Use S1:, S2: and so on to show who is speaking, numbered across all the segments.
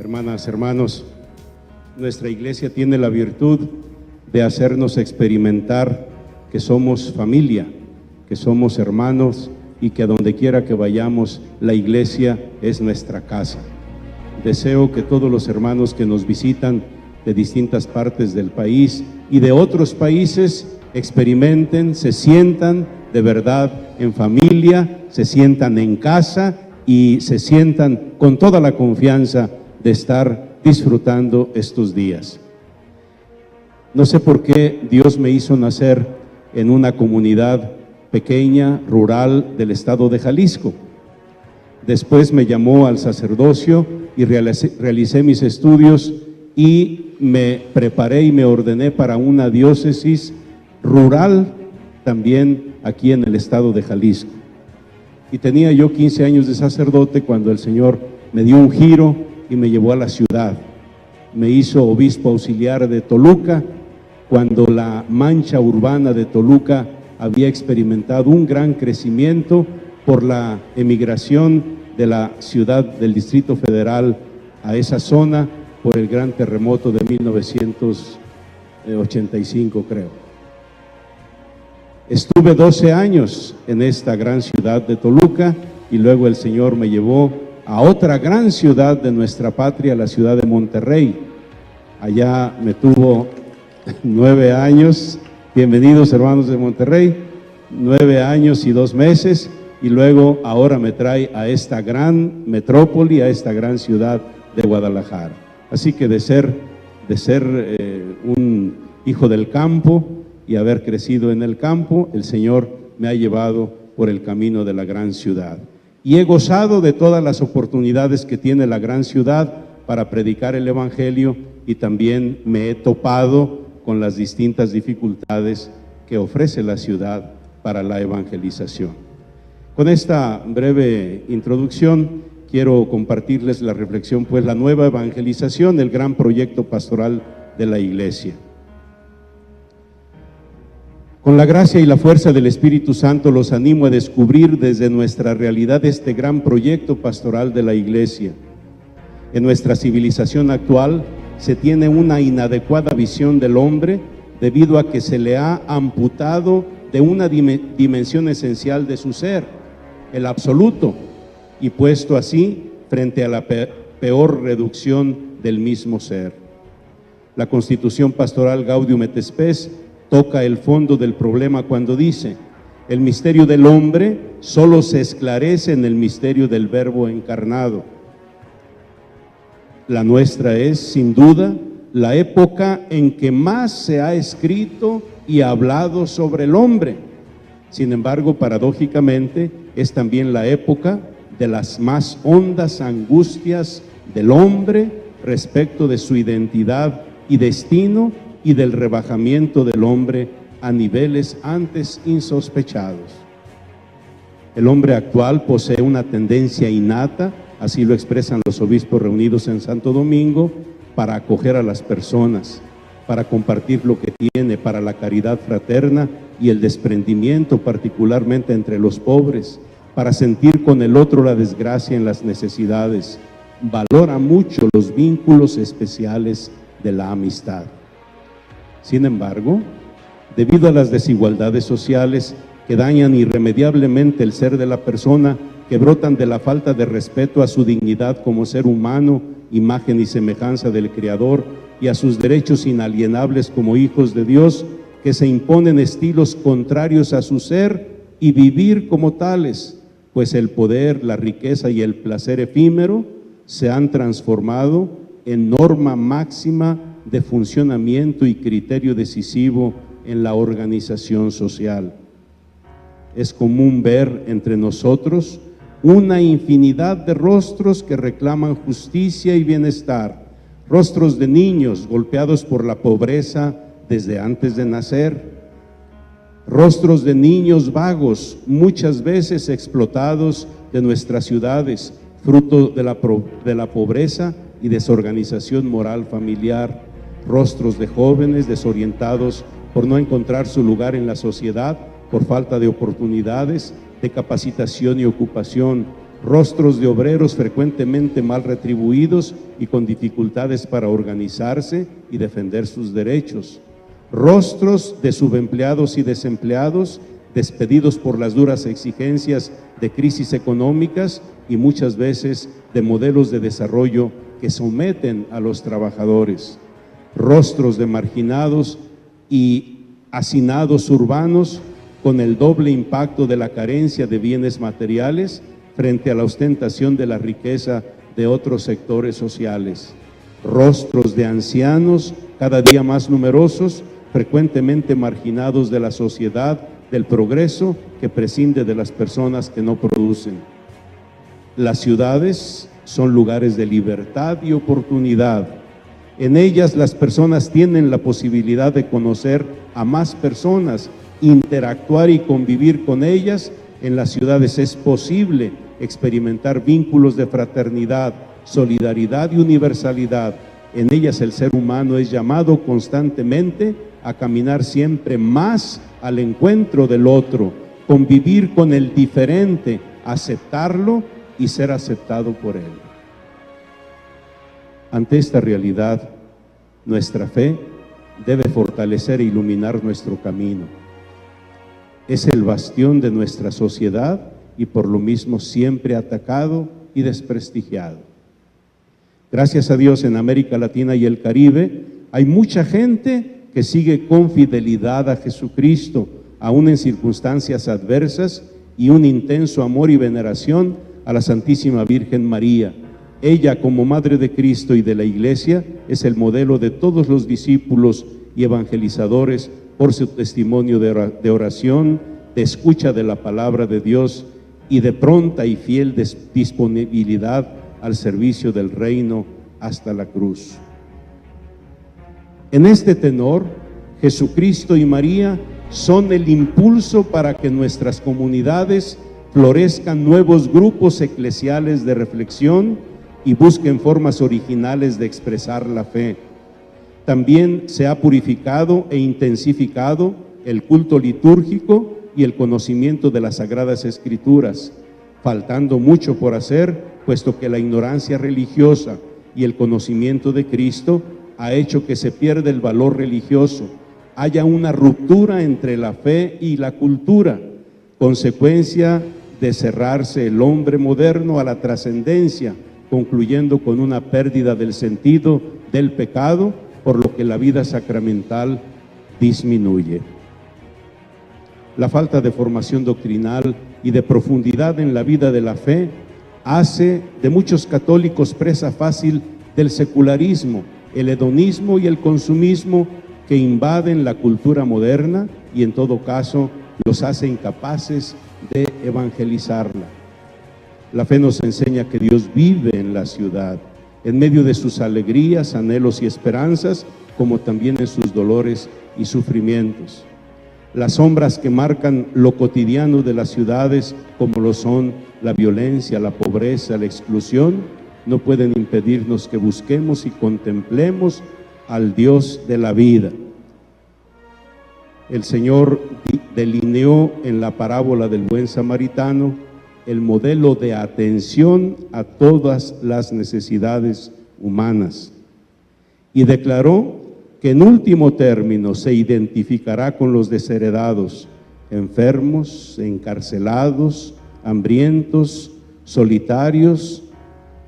S1: hermanas, hermanos, nuestra iglesia tiene la virtud de hacernos experimentar que somos familia, que somos hermanos y que a donde quiera que vayamos, la iglesia es nuestra casa. Deseo que todos los hermanos que nos visitan de distintas partes del país y de otros países experimenten, se sientan de verdad en familia, se sientan en casa y se sientan con toda la confianza de estar disfrutando estos días. No sé por qué Dios me hizo nacer en una comunidad pequeña, rural del estado de Jalisco. Después me llamó al sacerdocio y realicé mis estudios y me preparé y me ordené para una diócesis rural también aquí en el estado de Jalisco. Y tenía yo 15 años de sacerdote cuando el Señor me dio un giro y me llevó a la ciudad. Me hizo obispo auxiliar de Toluca cuando la mancha urbana de Toluca había experimentado un gran crecimiento por la emigración de la ciudad del Distrito Federal a esa zona por el gran terremoto de 1985, creo. Estuve 12 años en esta gran ciudad de Toluca y luego el Señor me llevó a otra gran ciudad de nuestra patria, la ciudad de Monterrey. Allá me tuvo 9 años, bienvenidos hermanos de Monterrey, 9 años y 2 meses, y luego ahora me trae a esta gran metrópoli, a esta gran ciudad de Guadalajara. Así que de ser un hijo del campo y haber crecido en el campo, el Señor me ha llevado por el camino de la gran ciudad. Y he gozado de todas las oportunidades que tiene la gran ciudad para predicar el Evangelio y también me he topado con las distintas dificultades que ofrece la ciudad para la evangelización. Con esta breve introducción quiero compartirles la reflexión, pues la nueva evangelización, el gran proyecto pastoral de la iglesia. Con la gracia y la fuerza del Espíritu Santo los animo a descubrir desde nuestra realidad este gran proyecto pastoral de la iglesia. En nuestra civilización actual se tiene una inadecuada visión del hombre debido a que se le ha amputado de una dimensión esencial de su ser, el absoluto, y puesto así frente a la peor reducción del mismo ser. La Constitución Pastoral Gaudium et Spes toca el fondo del problema cuando dice: el misterio del hombre solo se esclarece en el misterio del Verbo encarnado. La nuestra es, sin duda, la época en que más se ha escrito y hablado sobre el hombre. Sin embargo, paradójicamente, es también la época de las más hondas angustias del hombre respecto de su identidad y destino y del rebajamiento del hombre a niveles antes insospechados. El hombre actual posee una tendencia innata, así lo expresan los obispos reunidos en Santo Domingo, para acoger a las personas, para compartir lo que tiene, para la caridad fraterna y el desprendimiento, particularmente entre los pobres, para sentir con el otro la desgracia en las necesidades. Valora mucho los vínculos especiales de la amistad. Sin embargo, debido a las desigualdades sociales que dañan irremediablemente el ser de la persona, que brotan de la falta de respeto a su dignidad como ser humano, imagen y semejanza del Creador, y a sus derechos inalienables como hijos de Dios, que se imponen estilos contrarios a su ser y vivir como tales, pues el poder, la riqueza y el placer efímero se han transformado en norma máxima de funcionamiento y criterio decisivo en la organización social. Es común ver entre nosotros una infinidad de rostros que reclaman justicia y bienestar, rostros de niños golpeados por la pobreza desde antes de nacer, rostros de niños vagos, muchas veces explotados de nuestras ciudades, fruto de la pobreza y desorganización moral familiar, rostros de jóvenes desorientados por no encontrar su lugar en la sociedad, por falta de oportunidades, de capacitación y ocupación, rostros de obreros frecuentemente mal retribuidos y con dificultades para organizarse y defender sus derechos, rostros de subempleados y desempleados despedidos por las duras exigencias de crisis económicas y muchas veces de modelos de desarrollo que someten a los trabajadores, rostros de marginados y hacinados urbanos con el doble impacto de la carencia de bienes materiales frente a la ostentación de la riqueza de otros sectores sociales, rostros de ancianos cada día más numerosos, frecuentemente marginados de la sociedad del progreso que prescinde de las personas que no producen. Las ciudades son lugares de libertad y oportunidad. En ellas las personas tienen la posibilidad de conocer a más personas, interactuar y convivir con ellas. En las ciudades es posible experimentar vínculos de fraternidad, solidaridad y universalidad. En ellas el ser humano es llamado constantemente a caminar siempre más al encuentro del otro, convivir con el diferente, aceptarlo y ser aceptado por él. Ante esta realidad, nuestra fe debe fortalecer e iluminar nuestro camino. Es el bastión de nuestra sociedad y por lo mismo siempre atacado y desprestigiado. Gracias a Dios, en América Latina y el Caribe hay mucha gente que sigue con fidelidad a Jesucristo, aún en circunstancias adversas, y un intenso amor y veneración a la Santísima Virgen María. Ella, como Madre de Cristo y de la Iglesia, es el modelo de todos los discípulos y evangelizadores por su testimonio de oración, de escucha de la palabra de Dios y de pronta y fiel disponibilidad al servicio del reino hasta la cruz. En este tenor, Jesucristo y María son el impulso para que nuestras comunidades florezcan nuevos grupos eclesiales de reflexión y busquen formas originales de expresar la fe. También se ha purificado e intensificado el culto litúrgico y el conocimiento de las Sagradas Escrituras, faltando mucho por hacer, puesto que la ignorancia religiosa y el conocimiento de Cristo ha hecho que se pierda el valor religioso, haya una ruptura entre la fe y la cultura, consecuencia de cerrarse el hombre moderno a la trascendencia, concluyendo con una pérdida del sentido del pecado, por lo que la vida sacramental disminuye. La falta de formación doctrinal y de profundidad en la vida de la fe hace de muchos católicos presa fácil del secularismo, el hedonismo y el consumismo que invaden la cultura moderna y en todo caso los hace incapaces de evangelizarla. La fe nos enseña que Dios vive en la ciudad, en medio de sus alegrías, anhelos y esperanzas, como también en sus dolores y sufrimientos. Las sombras que marcan lo cotidiano de las ciudades, como lo son la violencia, la pobreza, la exclusión, no pueden impedirnos que busquemos y contemplemos al Dios de la vida. El Señor delineó en la parábola del buen samaritano el modelo de atención a todas las necesidades humanas y declaró que en último término se identificará con los desheredados, enfermos, encarcelados, hambrientos, solitarios,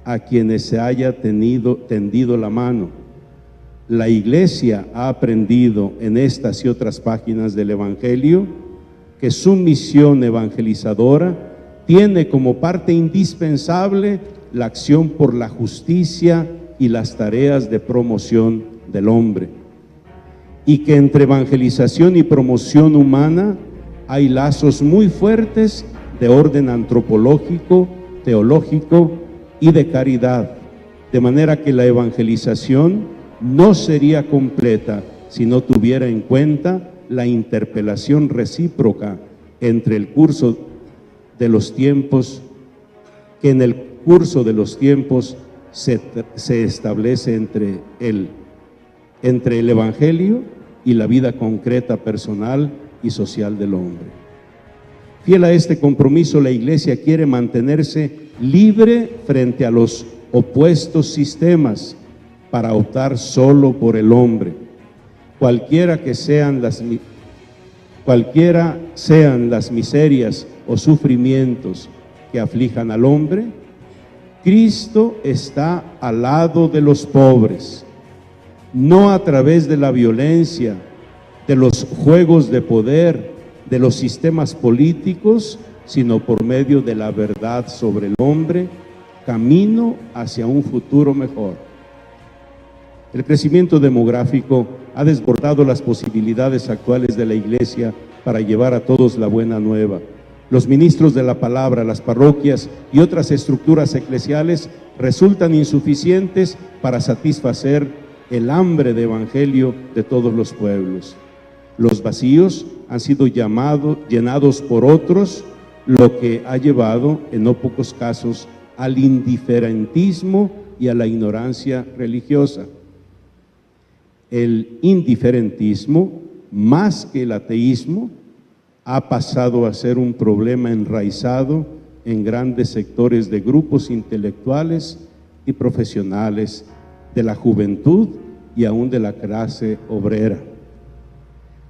S1: a quienes se haya tendido la mano. La Iglesia ha aprendido en estas y otras páginas del Evangelio que su misión evangelizadora tiene como parte indispensable la acción por la justicia y las tareas de promoción del hombre, y que entre evangelización y promoción humana hay lazos muy fuertes de orden antropológico, teológico y de caridad, de manera que la evangelización no sería completa si no tuviera en cuenta la interpelación recíproca entre el curso de los tiempos, que en el curso de los tiempos se establece entre el Evangelio y la vida concreta, personal y social del hombre. Fiel a este compromiso, la Iglesia quiere mantenerse libre frente a los opuestos sistemas para optar solo por el hombre. Cualquiera sean las miserias o sufrimientos que aflijan al hombre, Cristo está al lado de los pobres, no a través de la violencia, de los juegos de poder, de los sistemas políticos, sino por medio de la verdad sobre el hombre, camino hacia un futuro mejor. El crecimiento demográfico ha desbordado las posibilidades actuales de la Iglesia para llevar a todos la buena nueva. Los ministros de la palabra, las parroquias y otras estructuras eclesiales resultan insuficientes para satisfacer el hambre de evangelio de todos los pueblos. Los vacíos han sido llenados por otros, lo que ha llevado, en no pocos casos, al indiferentismo y a la ignorancia religiosa. El indiferentismo, más que el ateísmo, ha pasado a ser un problema enraizado en grandes sectores de grupos intelectuales y profesionales, de la juventud y aún de la clase obrera.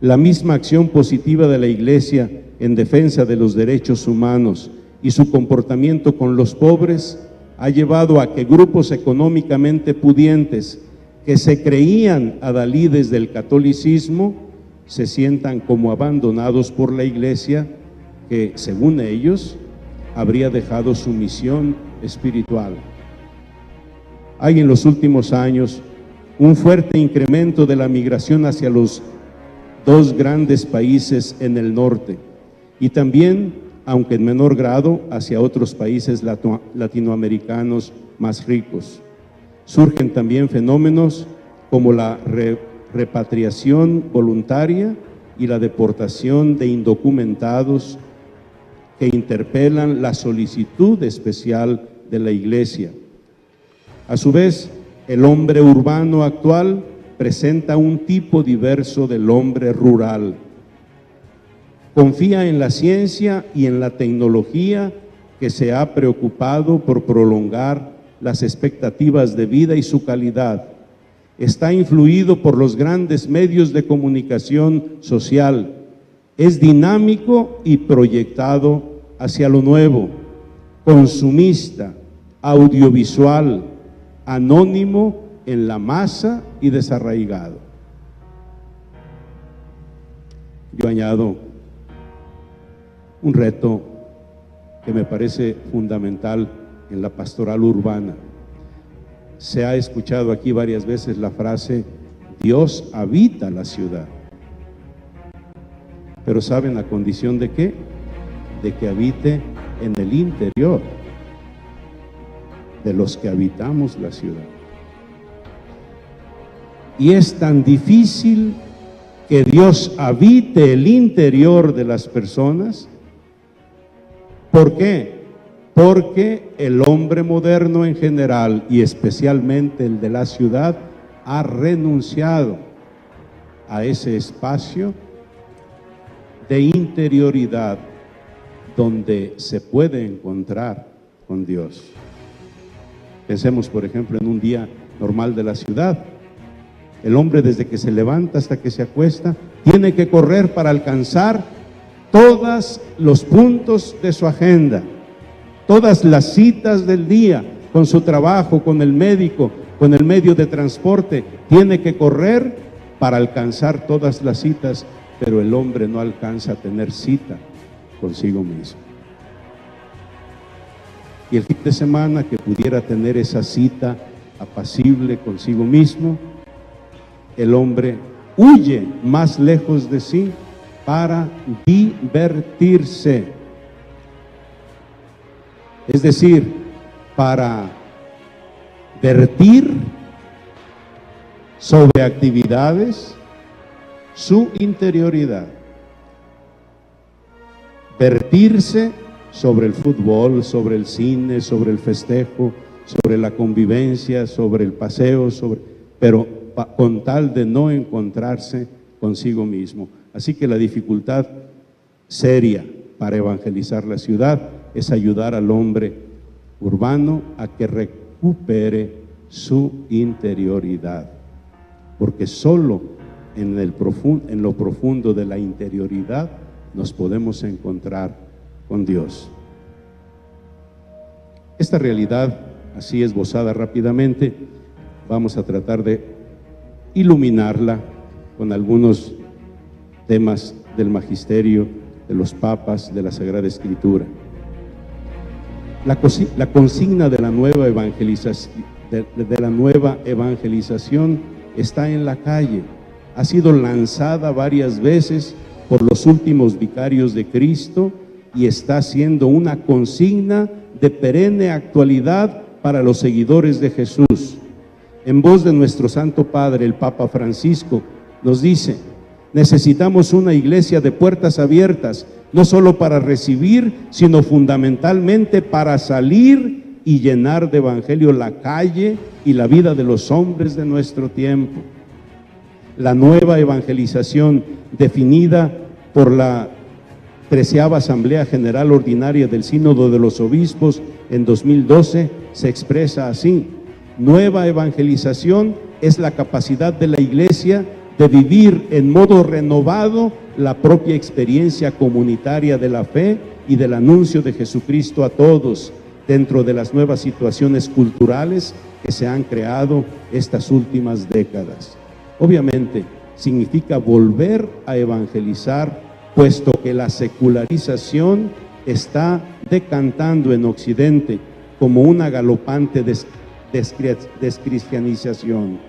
S1: La misma acción positiva de la Iglesia en defensa de los derechos humanos y su comportamiento con los pobres ha llevado a que grupos económicamente pudientes que se creían adalides del catolicismo se sientan como abandonados por la Iglesia, que, según ellos, habría dejado su misión espiritual. Hay en los últimos años un fuerte incremento de la migración hacia los dos grandes países en el norte y también, aunque en menor grado, hacia otros países latinoamericanos más ricos. Surgen también fenómenos como la repatriación voluntaria y la deportación de indocumentados que interpelan la solicitud especial de la Iglesia. A su vez, el hombre urbano actual presenta un tipo diverso del hombre rural. Confía en la ciencia y en la tecnología, que se ha preocupado por prolongar las expectativas de vida y su calidad. Está influido por los grandes medios de comunicación social. Es dinámico y proyectado hacia lo nuevo, consumista, audiovisual, anónimo en la masa y desarraigado. Yo añado un reto que me parece fundamental en la pastoral urbana. Se ha escuchado aquí varias veces la frase: Dios habita la ciudad. Pero ¿saben a condición de qué? De que habite en el interior de los que habitamos la ciudad. Y es tan difícil que Dios habite el interior de las personas. ¿Por qué? Porque el hombre moderno en general, y especialmente el de la ciudad, ha renunciado a ese espacio de interioridad donde se puede encontrar con Dios. Pensemos, por ejemplo, en un día normal de la ciudad. El hombre, desde que se levanta hasta que se acuesta, tiene que correr para alcanzar todos los puntos de su agenda, todas las citas del día, con su trabajo, con el médico, con el medio de transporte. Tiene que correr para alcanzar todas las citas, pero el hombre no alcanza a tener cita consigo mismo. Y el fin de semana que pudiera tener esa cita apacible consigo mismo, el hombre huye más lejos de sí para divertirse. Es decir, para vertir sobre actividades su interioridad. Vertirse sobre el fútbol, sobre el cine, sobre el festejo, sobre la convivencia, sobre el paseo, pero con tal de no encontrarse consigo mismo. Así que la dificultad seria para evangelizar la ciudad es ayudar al hombre urbano a que recupere su interioridad, porque solo en lo profundo de la interioridad nos podemos encontrar con Dios. Esta realidad, así esbozada rápidamente, vamos a tratar de iluminarla con algunos temas del magisterio, de los papas, de la Sagrada Escritura. La consigna de la nueva evangelización está en la calle. Ha sido lanzada varias veces por los últimos vicarios de Cristo y está siendo una consigna de perenne actualidad para los seguidores de Jesús. En voz de nuestro Santo Padre, el Papa Francisco, nos dice: necesitamos una iglesia de puertas abiertas, no solo para recibir, sino fundamentalmente para salir y llenar de evangelio la calle y la vida de los hombres de nuestro tiempo. La nueva evangelización, definida por la 13ª Asamblea General Ordinaria del Sínodo de los Obispos en 2012, se expresa así: nueva evangelización es la capacidad de la Iglesia de vivir en modo renovado la propia experiencia comunitaria de la fe y del anuncio de Jesucristo a todos, dentro de las nuevas situaciones culturales que se han creado estas últimas décadas. Obviamente, significa volver a evangelizar, puesto que la secularización está decantando en Occidente como una galopante descristianización.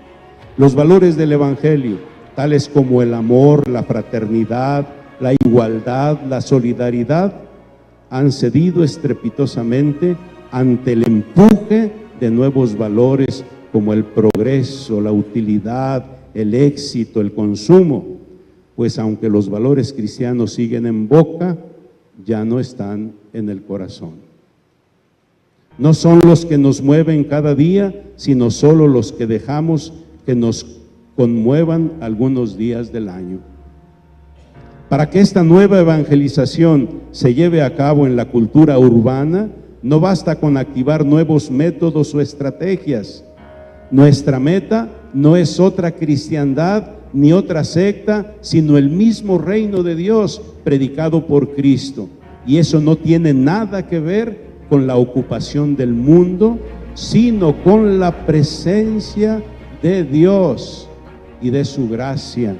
S1: Los valores del Evangelio, tales como el amor, la fraternidad, la igualdad, la solidaridad, han cedido estrepitosamente ante el empuje de nuevos valores como el progreso, la utilidad, el éxito, el consumo, pues aunque los valores cristianos siguen en boca, ya no están en el corazón. No son los que nos mueven cada día, sino solo los que dejamos que nos conmuevan algunos días del año. Para que esta nueva evangelización se lleve a cabo en la cultura urbana, no basta con activar nuevos métodos o estrategias. Nuestra meta no es otra cristiandad ni otra secta, sino el mismo reino de Dios predicado por Cristo. Y eso no tiene nada que ver con la ocupación del mundo, sino con la presencia de Dios y de su gracia.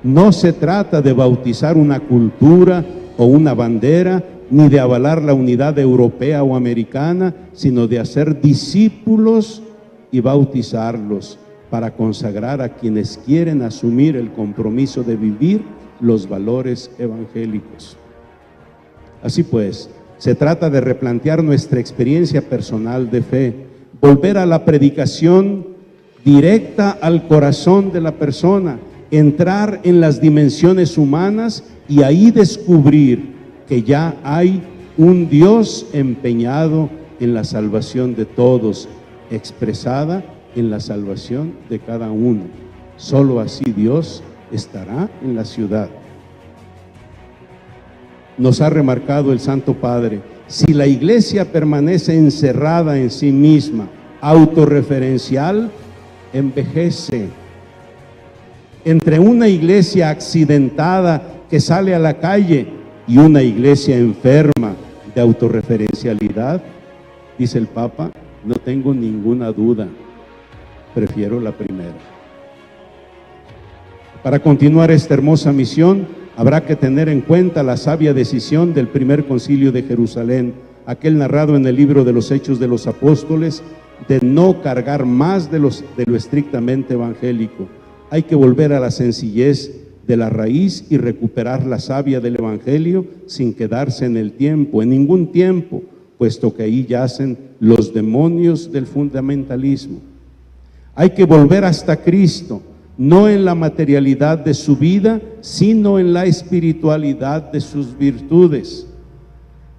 S1: No se trata de bautizar una cultura o una bandera, ni de avalar la unidad europea o americana, sino de hacer discípulos y bautizarlos para consagrar a quienes quieren asumir el compromiso de vivir los valores evangélicos. Así pues, se trata de replantear nuestra experiencia personal de fe, volver a la predicación directa al corazón de la persona, entrar en las dimensiones humanas y ahí descubrir que ya hay un Dios empeñado en la salvación de todos, expresada en la salvación de cada uno. Solo así Dios estará en la ciudad. Nos ha remarcado el Santo Padre: si la iglesia permanece encerrada en sí misma, autorreferencial, envejece. Entre una iglesia accidentada que sale a la calle y una iglesia enferma de autorreferencialidad, dice el Papa, no tengo ninguna duda, prefiero la primera. Para continuar esta hermosa misión, habrá que tener en cuenta la sabia decisión del primer concilio de Jerusalén, aquel narrado en el libro de los Hechos de los Apóstoles, de no cargar más de lo estrictamente evangélico. Hay que volver a la sencillez de la raíz y recuperar la savia del Evangelio sin quedarse en el tiempo, en ningún tiempo, puesto que ahí yacen los demonios del fundamentalismo. Hay que volver hasta Cristo, no en la materialidad de su vida, sino en la espiritualidad de sus virtudes.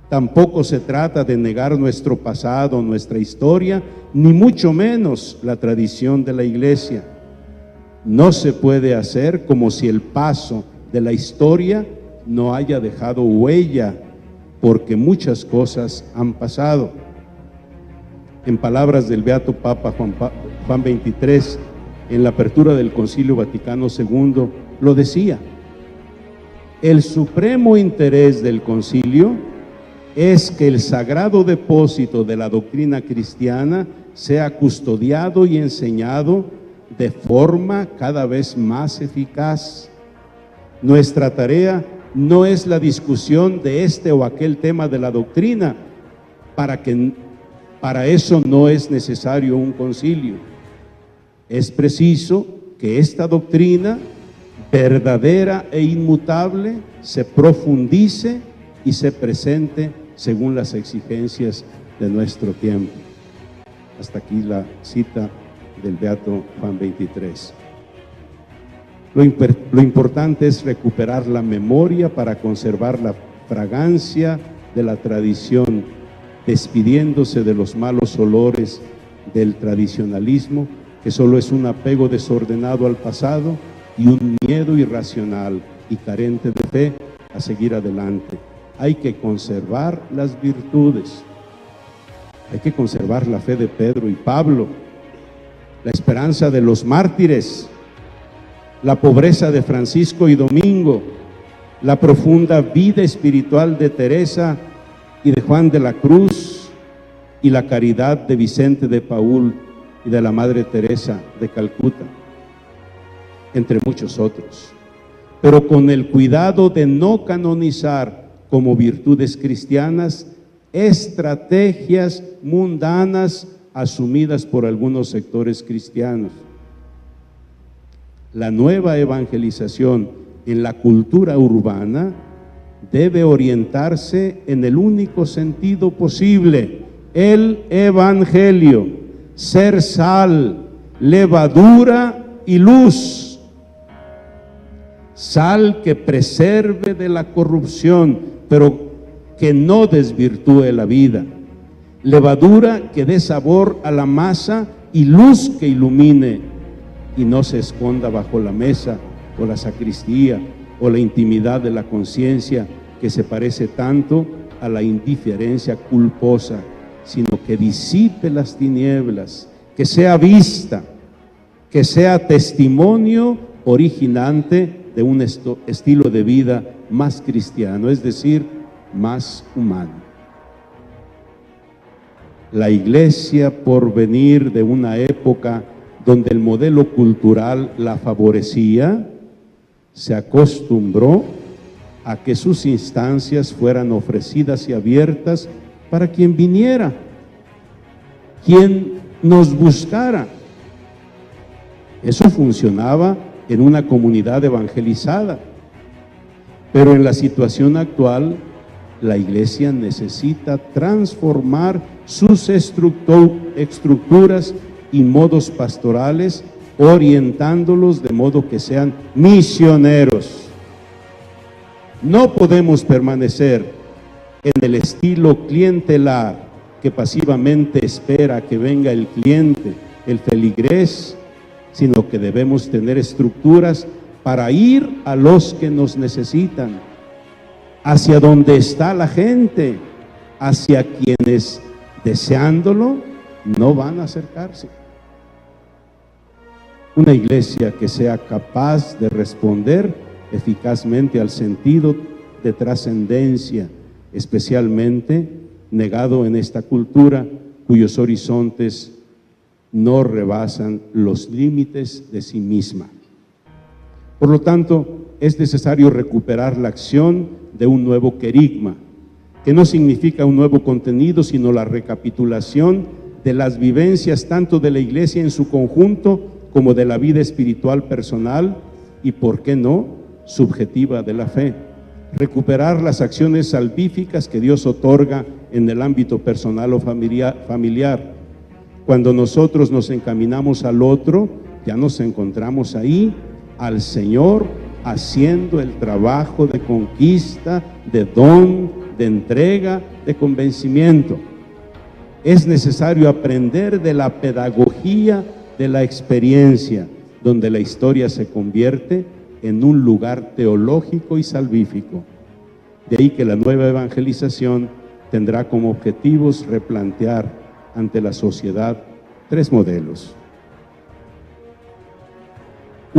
S1: Tampoco se trata de negar nuestro pasado, nuestra historia, ni mucho menos la tradición de la Iglesia. No se puede hacer como si el paso de la historia no haya dejado huella porque muchas cosas han pasado. En palabras del Beato Papa Juan XXIII, en la apertura del Concilio Vaticano II, lo decía: el supremo interés del concilio es que el sagrado depósito de la doctrina cristiana sea custodiado y enseñado de forma cada vez más eficaz. Nuestra tarea no es la discusión de este o aquel tema de la doctrina, para eso no es necesario un concilio. Es preciso que esta doctrina verdadera e inmutable se profundice y se presente según las exigencias de nuestro tiempo. Hasta aquí la cita del Beato Juan XXIII. Lo importante es recuperar la memoria para conservar la fragancia de la tradición, despidiéndose de los malos olores del tradicionalismo, que solo es un apego desordenado al pasado y un miedo irracional y carente de fe a seguir adelante. Hay que conservar las virtudes, hay que conservar la fe de Pedro y Pablo, la esperanza de los mártires, la pobreza de Francisco y Domingo, la profunda vida espiritual de Teresa y de Juan de la Cruz, y la caridad de Vicente de Paúl y de la Madre Teresa de Calcuta, entre muchos otros, pero con el cuidado de no canonizar como virtudes cristianas estrategias mundanas asumidas por algunos sectores cristianos. La nueva evangelización en la cultura urbana debe orientarse en el único sentido posible: el evangelio, ser sal, levadura y luz. Sal que preserve de la corrupción, pero que no desvirtúe la vida. Levadura que dé sabor a la masa y luz que ilumine y no se esconda bajo la mesa o la sacristía o la intimidad de la conciencia, que se parece tanto a la indiferencia culposa, sino que disipe las tinieblas, que sea vista, que sea testimonio originante de un estilo de vida más cristiano, es decir, más humano. La Iglesia, por venir de una época donde el modelo cultural la favorecía, se acostumbró a que sus instancias fueran ofrecidas y abiertas para quien viniera, quien nos buscara. Eso funcionaba en una comunidad evangelizada, pero en la situación actual, la Iglesia necesita transformar sus estructuras y modos pastorales, orientándolos de modo que sean misioneros. No podemos permanecer en el estilo clientelar que pasivamente espera que venga el cliente, el feligrés, sino que debemos tener estructuras para ir a los que nos necesitan, hacia donde está la gente, hacia quienes, deseándolo, no van a acercarse. Una iglesia que sea capaz de responder eficazmente al sentido de trascendencia, especialmente negado en esta cultura cuyos horizontes no rebasan los límites de sí misma. Por lo tanto, es necesario recuperar la acción de un nuevo querigma, que no significa un nuevo contenido, sino la recapitulación de las vivencias tanto de la Iglesia en su conjunto como de la vida espiritual personal y, ¿por qué no?, subjetiva de la fe. Recuperar las acciones salvíficas que Dios otorga en el ámbito personal o familiar. Cuando nosotros nos encaminamos al otro, ya nos encontramos ahí al Señor haciendo el trabajo de conquista, de don, de entrega, de convencimiento. Es necesario aprender de la pedagogía de la experiencia, donde la historia se convierte en un lugar teológico y salvífico. De ahí que la nueva evangelización tendrá como objetivos replantear ante la sociedad 3 modelos.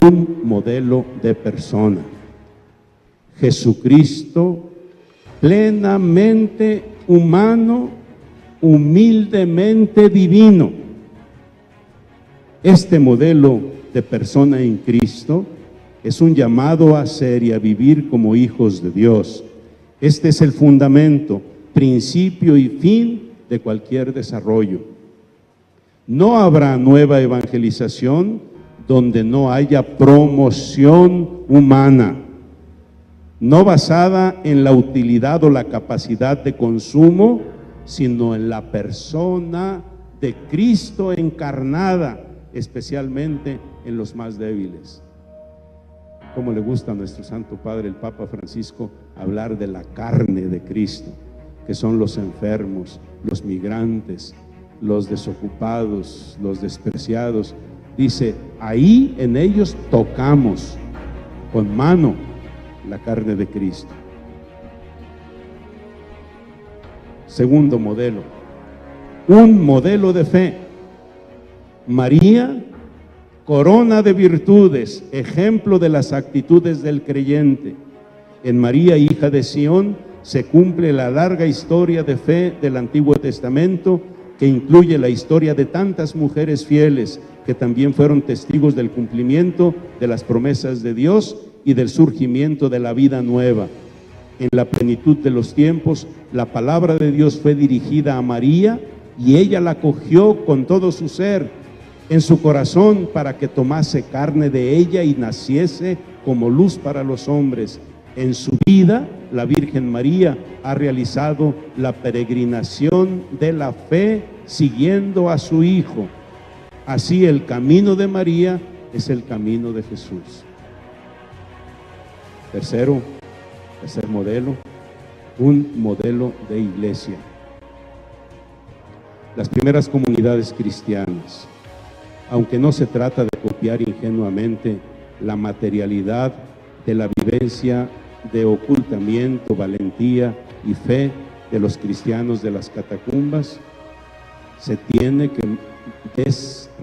S1: Un modelo de persona, Jesucristo plenamente humano, humildemente divino. Este modelo de persona en Cristo es un llamado a ser y a vivir como hijos de Dios. Este es el fundamento, principio y fin de cualquier desarrollo. No habrá nueva evangelización donde no haya promoción humana, no basada en la utilidad o la capacidad de consumo, sino en la persona de Cristo encarnada, especialmente en los más débiles. Cómo le gusta a nuestro Santo Padre, el Papa Francisco, hablar de la carne de Cristo, que son los enfermos, los migrantes, los desocupados, los despreciados. Dice, ahí en ellos tocamos con mano la carne de Cristo. Segundo modelo, un modelo de fe. María, corona de virtudes, ejemplo de las actitudes del creyente. En María, hija de Sión, se cumple la larga historia de fe del Antiguo Testamento, que incluye la historia de tantas mujeres fieles que también fueron testigos del cumplimiento de las promesas de Dios y del surgimiento de la vida nueva. En la plenitud de los tiempos, la palabra de Dios fue dirigida a María y ella la acogió con todo su ser, en su corazón, para que tomase carne de ella y naciese como luz para los hombres. En su vida, la Virgen María ha realizado la peregrinación de la fe siguiendo a su Hijo. Así el camino de María es el camino de Jesús. Tercer modelo, un modelo de iglesia. Las primeras comunidades cristianas, aunque no se trata de copiar ingenuamente la materialidad de la vivencia de ocultamiento, valentía y fe de los cristianos de las catacumbas, se tiene que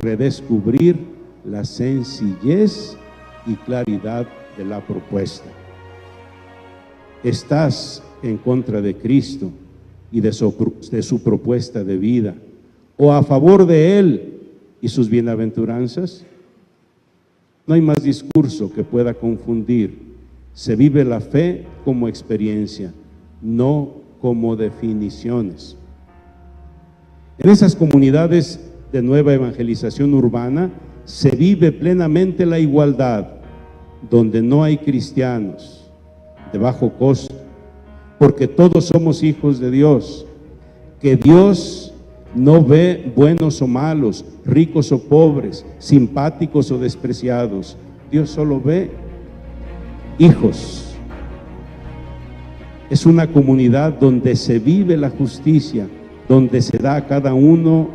S1: redescubrir la sencillez y claridad de la propuesta. ¿Estás en contra de Cristo y de su propuesta de vida, o a favor de Él y sus bienaventuranzas? No hay más discurso que pueda confundir. Se vive la fe como experiencia, no como definiciones. En esas comunidades de nueva evangelización urbana se vive plenamente la igualdad, donde no hay cristianos de bajo costo, porque todos somos hijos de Dios, que Dios no ve buenos o malos, ricos o pobres, simpáticos o despreciados. Dios solo ve hijos. Es una comunidad donde se vive la justicia, donde se da a cada uno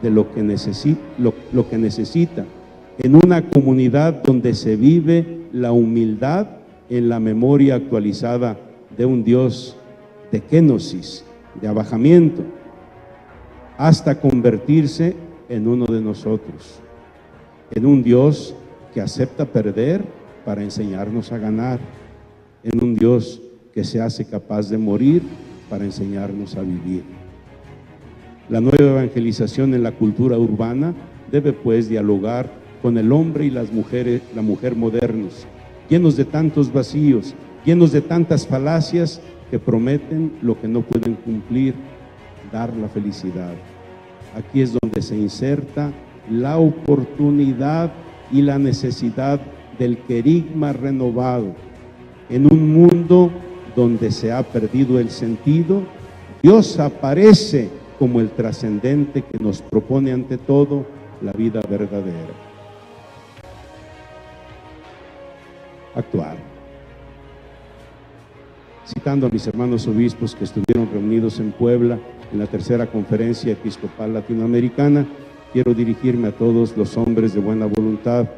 S1: de lo que necesita, en una comunidad donde se vive la humildad en la memoria actualizada de un Dios de kenosis, de abajamiento, hasta convertirse en uno de nosotros, en un Dios que acepta perder para enseñarnos a ganar, en un Dios que se hace capaz de morir para enseñarnos a vivir. La nueva evangelización en la cultura urbana debe pues dialogar con el hombre y la mujer modernos, llenos de tantos vacíos, llenos de tantas falacias que prometen lo que no pueden cumplir, dar la felicidad. Aquí es donde se inserta la oportunidad y la necesidad del querigma renovado. En un mundo donde se ha perdido el sentido, Dios aparece como el trascendente que nos propone ante todo la vida verdadera. Actuar. Citando a mis hermanos obispos que estuvieron reunidos en Puebla en la tercera conferencia episcopal latinoamericana, quiero dirigirme a todos los hombres de buena voluntad,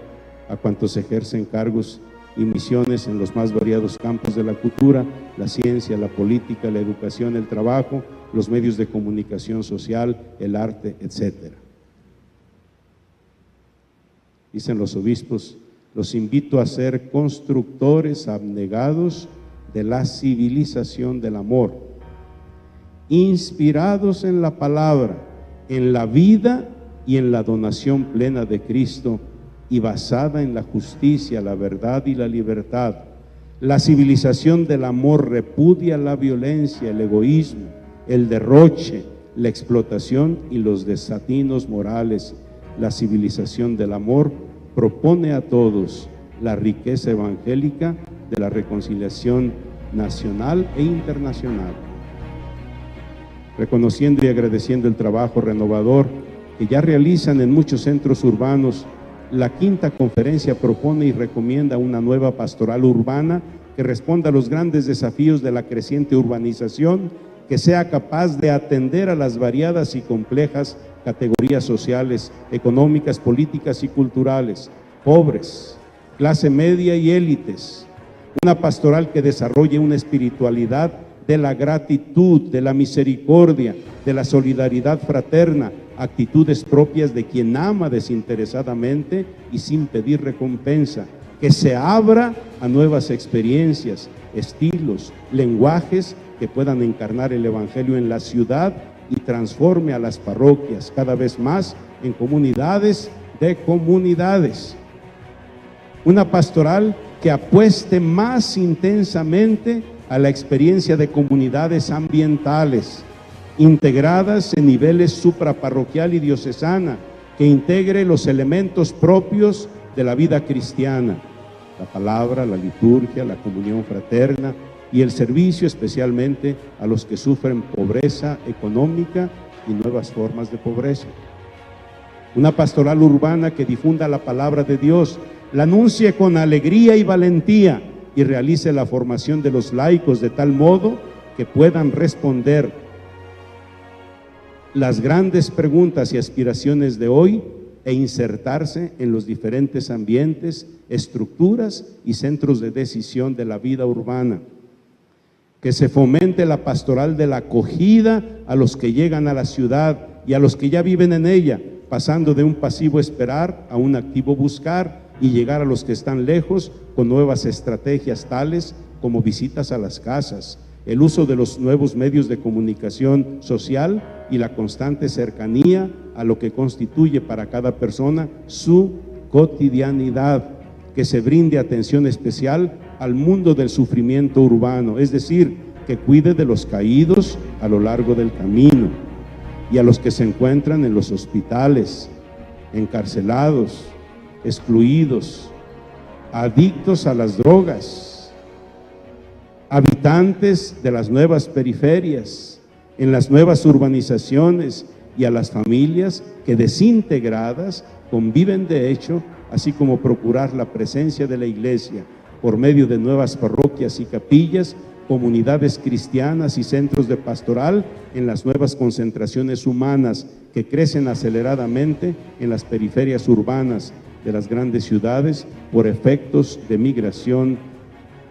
S1: a cuantos ejercen cargos y misiones en los más variados campos de la cultura, la ciencia, la política, la educación, el trabajo, los medios de comunicación social, el arte, etc. Dicen los obispos: los invito a ser constructores abnegados de la civilización del amor, inspirados en la palabra, en la vida y en la donación plena de Cristo, y basada en la justicia, la verdad y la libertad. La civilización del amor repudia la violencia, el egoísmo, el derroche, la explotación y los desatinos morales. La civilización del amor propone a todos la riqueza evangélica de la reconciliación nacional e internacional. Reconociendo y agradeciendo el trabajo renovador que ya realizan en muchos centros urbanos, la quinta conferencia propone y recomienda una nueva pastoral urbana que responda a los grandes desafíos de la creciente urbanización, que sea capaz de atender a las variadas y complejas categorías sociales, económicas, políticas y culturales, pobres, clase media y élites. Una pastoral que desarrolle una espiritualidad de la gratitud, de la misericordia, de la solidaridad fraterna, actitudes propias de quien ama desinteresadamente y sin pedir recompensa, que se abra a nuevas experiencias, estilos, lenguajes que puedan encarnar el Evangelio en la ciudad y transforme a las parroquias cada vez más en comunidades de comunidades. Una pastoral que apueste más intensamente a la experiencia de comunidades ambientales, integradas en niveles supraparroquial y diocesana, que integre los elementos propios de la vida cristiana: la palabra, la liturgia, la comunión fraterna y el servicio especialmente a los que sufren pobreza económica y nuevas formas de pobreza. Una pastoral urbana que difunda la palabra de Dios, la anuncie con alegría y valentía y realice la formación de los laicos de tal modo que puedan responder las grandes preguntas y aspiraciones de hoy e insertarse en los diferentes ambientes, estructuras y centros de decisión de la vida urbana. Que se fomente la pastoral de la acogida a los que llegan a la ciudad y a los que ya viven en ella, pasando de un pasivo esperar a un activo buscar, y llegar a los que están lejos con nuevas estrategias tales como visitas a las casas, el uso de los nuevos medios de comunicación social y la constante cercanía a lo que constituye para cada persona su cotidianidad. Que se brinde atención especial al mundo del sufrimiento urbano, es decir, que cuide de los caídos a lo largo del camino y a los que se encuentran en los hospitales, encarcelados, excluidos, adictos a las drogas, habitantes de las nuevas periferias, en las nuevas urbanizaciones, y a las familias que desintegradas conviven de hecho, así como procurar la presencia de la Iglesia por medio de nuevas parroquias y capillas, comunidades cristianas y centros de pastoral en las nuevas concentraciones humanas que crecen aceleradamente en las periferias urbanas de las grandes ciudades por efectos de migración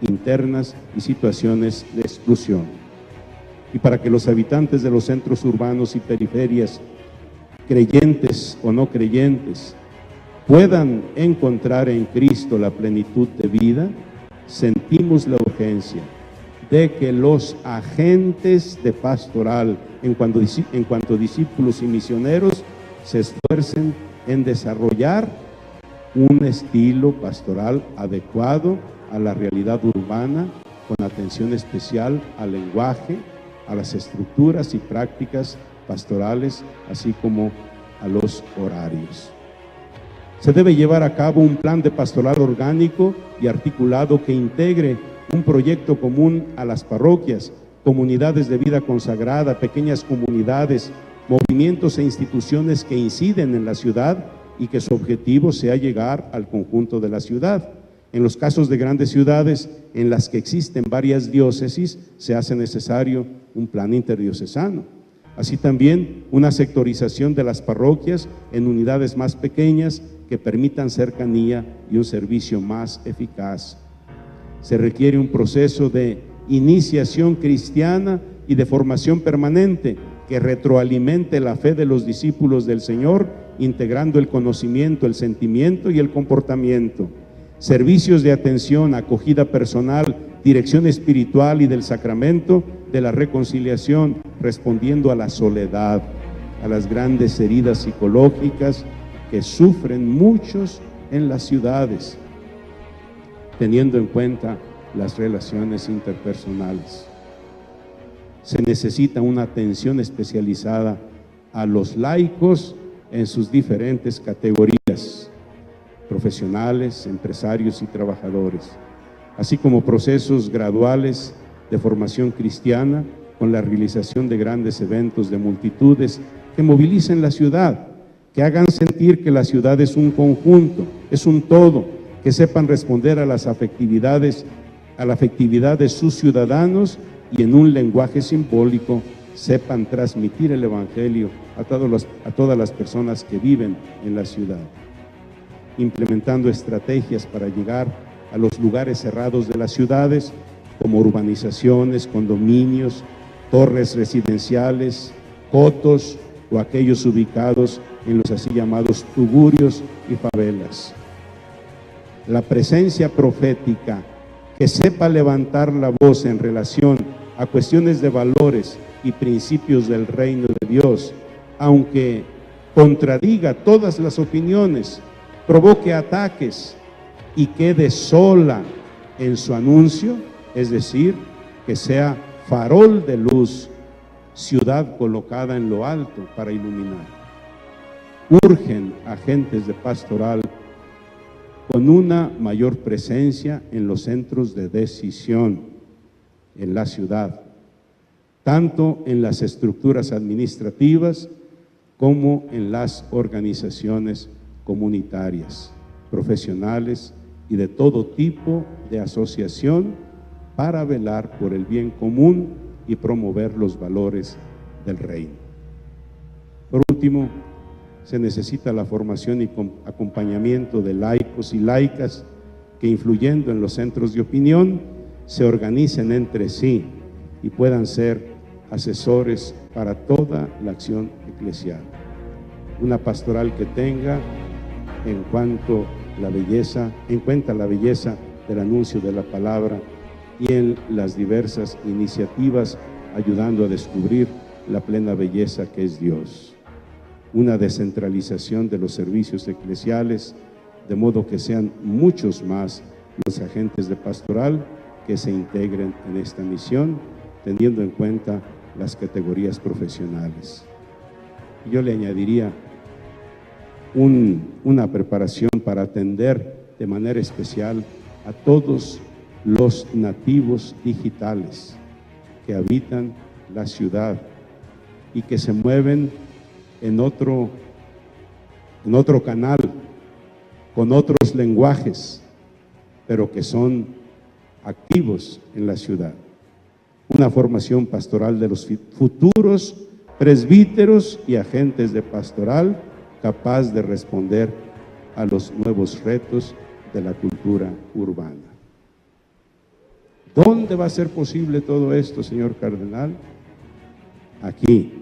S1: internas y situaciones de exclusión. Y para que los habitantes de los centros urbanos y periferias, creyentes o no creyentes, puedan encontrar en Cristo la plenitud de vida, sentimos la urgencia de que los agentes de pastoral, en cuanto discípulos y misioneros, se esfuercen en desarrollar un estilo pastoral adecuado a la realidad urbana, con atención especial al lenguaje, a las estructuras y prácticas pastorales, así como a los horarios. Se debe llevar a cabo un plan de pastoral orgánico y articulado que integre un proyecto común a las parroquias, comunidades de vida consagrada, pequeñas comunidades, movimientos e instituciones que inciden en la ciudad y que su objetivo sea llegar al conjunto de la ciudad. En los casos de grandes ciudades en las que existen varias diócesis, se hace necesario un plan interdiocesano. Así también una sectorización de las parroquias en unidades más pequeñas que permitan cercanía y un servicio más eficaz. Se requiere un proceso de iniciación cristiana y de formación permanente que retroalimente la fe de los discípulos del Señor, integrando el conocimiento, el sentimiento y el comportamiento. Servicios de atención, acogida personal, dirección espiritual y del sacramento de la reconciliación, respondiendo a la soledad, a las grandes heridas psicológicas que sufren muchos en las ciudades, teniendo en cuenta las relaciones interpersonales. Se necesita una atención especializada a los laicos en sus diferentes categorías, profesionales, empresarios y trabajadores, así como procesos graduales de formación cristiana con la realización de grandes eventos de multitudes que movilicen la ciudad, que hagan sentir que la ciudad es un conjunto, es un todo, que sepan responder a las afectividades, a la afectividad de sus ciudadanos y en un lenguaje simbólico sepan transmitir el Evangelio a todas las personas que viven en la ciudad, implementando estrategias para llegar a los lugares cerrados de las ciudades, como urbanizaciones, condominios, torres residenciales, cotos o aquellos ubicados en los así llamados tugurios y favelas. La presencia profética que sepa levantar la voz en relación a cuestiones de valores y principios del reino de Dios, aunque contradiga todas las opiniones, provoque ataques y quede sola en su anuncio, es decir, que sea farol de luz, ciudad colocada en lo alto para iluminar. Urgen agentes de pastoral con una mayor presencia en los centros de decisión en la ciudad, tanto en las estructuras administrativas como en las organizaciones comunitarias, profesionales y de todo tipo de asociación para velar por el bien común y promover los valores del reino. Por último, se necesita la formación y acompañamiento de laicos y laicas que, influyendo en los centros de opinión, se organicen entre sí y puedan ser asesores para toda la acción eclesial. Una pastoral que tenga en cuenta la belleza del anuncio de la palabra y en las diversas iniciativas, ayudando a descubrir la plena belleza que es Dios. Una descentralización de los servicios eclesiales, de modo que sean muchos más los agentes de pastoral que se integren en esta misión, teniendo en cuenta las categorías profesionales. Yo le añadiría una preparación para atender de manera especial a todos los nativos digitales que habitan la ciudad y que se mueven en otro canal, con otros lenguajes, pero que son activos en la ciudad. Una formación pastoral de los futuros presbíteros y agentes de pastoral capaz de responder a los nuevos retos de la cultura urbana. ¿Dónde va a ser posible todo esto, señor cardenal? Aquí,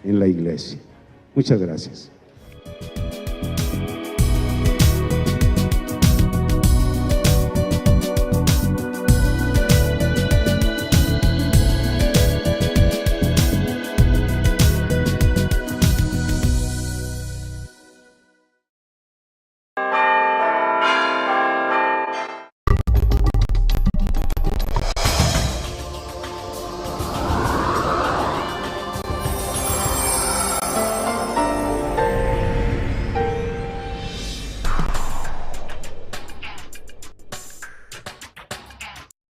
S1: en la iglesia. Muchas gracias.